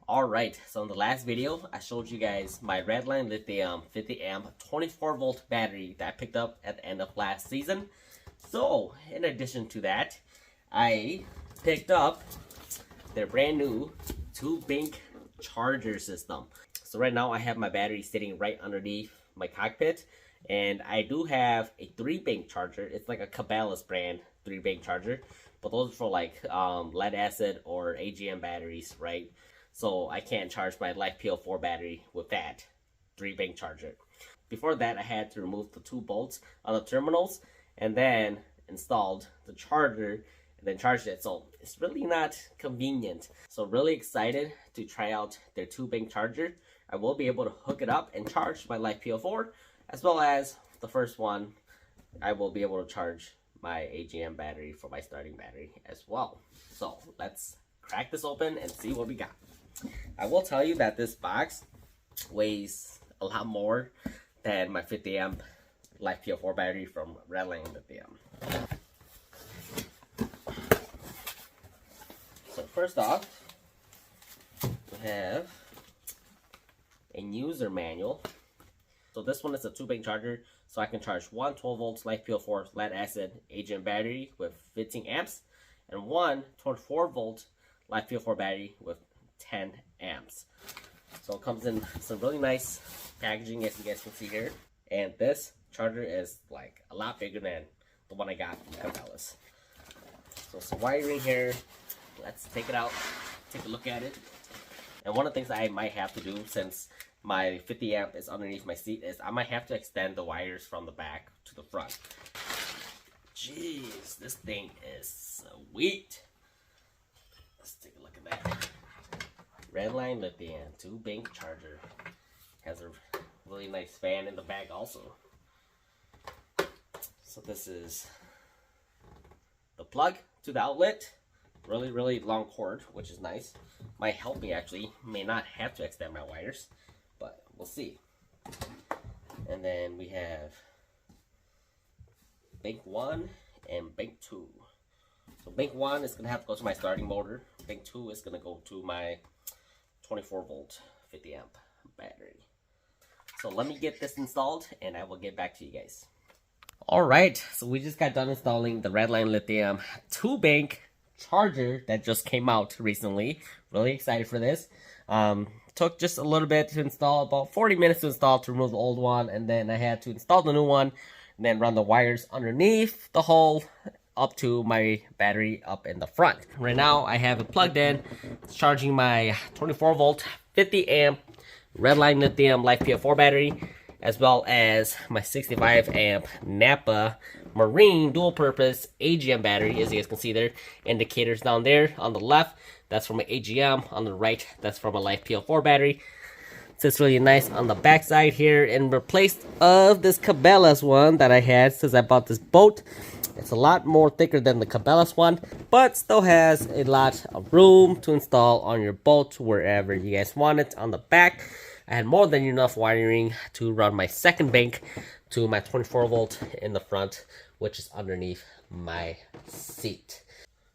Alright, so in the last video, I showed you guys my Redline Lithium 50 amp 24 volt battery that I picked up at the end of last season. So, in addition to that, I picked up their brand new 2-bank charger system. So right now I have my battery sitting right underneath my cockpit, and I do have a 3-bank charger. It's like a Cabela's brand 3-bank charger, but those are for like lead acid or AGM batteries, right? So I can't charge my LiFePO4 battery with that 3-bank charger. Before that, I had to remove the 2 bolts on the terminals and then installed the charger and then charged it. So it's really not convenient. So really excited to try out their 2-bank charger. I will be able to hook it up and charge my LiFePO4, as well as the first one, I will be able to charge my AGM battery for my starting battery as well. So let's crack this open and see what we got. I will tell you that this box weighs a lot more than my 50 amp LiFePO4 battery from Redline Lithium. So first off, we have a user manual. So this one is a 2-bank charger, so I can charge one 12 volts LiFePO4 lead acid AGM battery with 15 amps and one 24 volt LiFePO4 battery with 10 amps. So it comes in some really nice packaging, as you guys can see here. And this charger is like a lot bigger than the one I got from Cabela's. So some wiring here. Let's take it out, take a look at it. And one of the things I might have to do, since my 50 amp is underneath my seat, is I might have to extend the wires from the back to the front. Jeez, this thing is sweet. Let's take a look at that. Redline Lithium 2-bank charger. Has a really nice fan in the back also. So this is the plug to the outlet. Really long cord, which is nice. Might help me actually. May not have to extend my wires, but we'll see. And then we have bank 1 and bank 2. So bank 1 is going to have to go to my starting motor. Bank 2 is going to go to my 24 volt 50 amp battery. So let me get this installed and I will get back to you guys. Alright, so we just got done installing the Redline Lithium 2-bank charger that just came out recently. Really excited for this. Took just a little bit to install, about 40 minutes to install to remove the old one, and then I had to install the new one and then run the wires underneath the hole up to my battery up in the front. Right now I have it plugged in. It's charging my 24 volt 50 amp Redline Lithium LiFePO4 battery, as well as my 65 amp Napa Marine dual purpose AGM battery. As you guys can see there, indicators down there on the left, that's from my AGM. On the right, that's from a LiFePO4 battery. Sits really nice on the back side here, in replace of this Cabela's one that I had since I bought this boat. It's a lot more thicker than the Cabela's one, but still has a lot of room to install on your boat wherever you guys want it. On the back, I had more than enough wiring to run my 2nd bank to my 24 volt in the front, which is underneath my seat.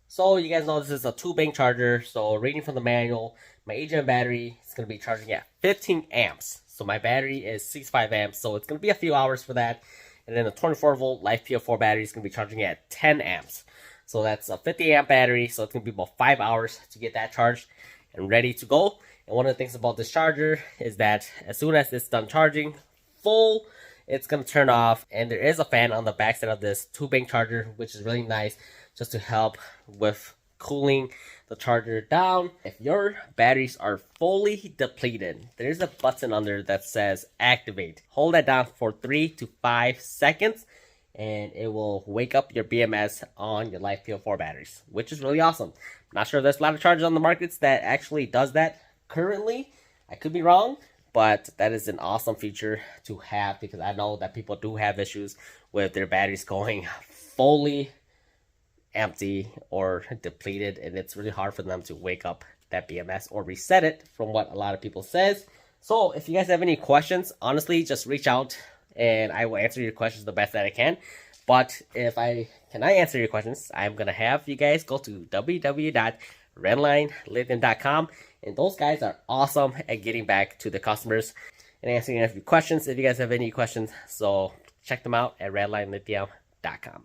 So you guys know this is a 2-bank charger. So reading from the manual, my AGM battery is going to be charging at 15 amps. So my battery is 65 amps, so it's going to be a few hours for that. And then the 24 volt LiFePO4 battery is going to be charging at 10 amps. So that's a 50 amp battery, so it's going to be about 5 hours to get that charged and ready to go. And one of the things about this charger is that as soon as it's done charging full, it's going to turn off. And there is a fan on the backside of this 2-bank charger, which is really nice just to help with cooling the charger down. If your batteries are fully depleted, there's a button under that says activate. Hold that down for 3 to 5 seconds and it will wake up your BMS on your LiFePO4 batteries, which is really awesome. Not sure if there's a lot of chargers on the markets that actually does that currently. I could be wrong, but that is an awesome feature to have, because I know that people do have issues with their batteries going fully empty or depleted, and it's really hard for them to wake up that BMS or reset it, from what a lot of people says. So if you guys have any questions, honestly, just reach out and I will answer your questions the best that I can. But if I cannot answer your questions, I'm gonna have you guys go to www.redlinelithium.com And those guys are awesome at getting back to the customers and answering a few questions if you guys have any questions. So check them out at redlinelithium.com.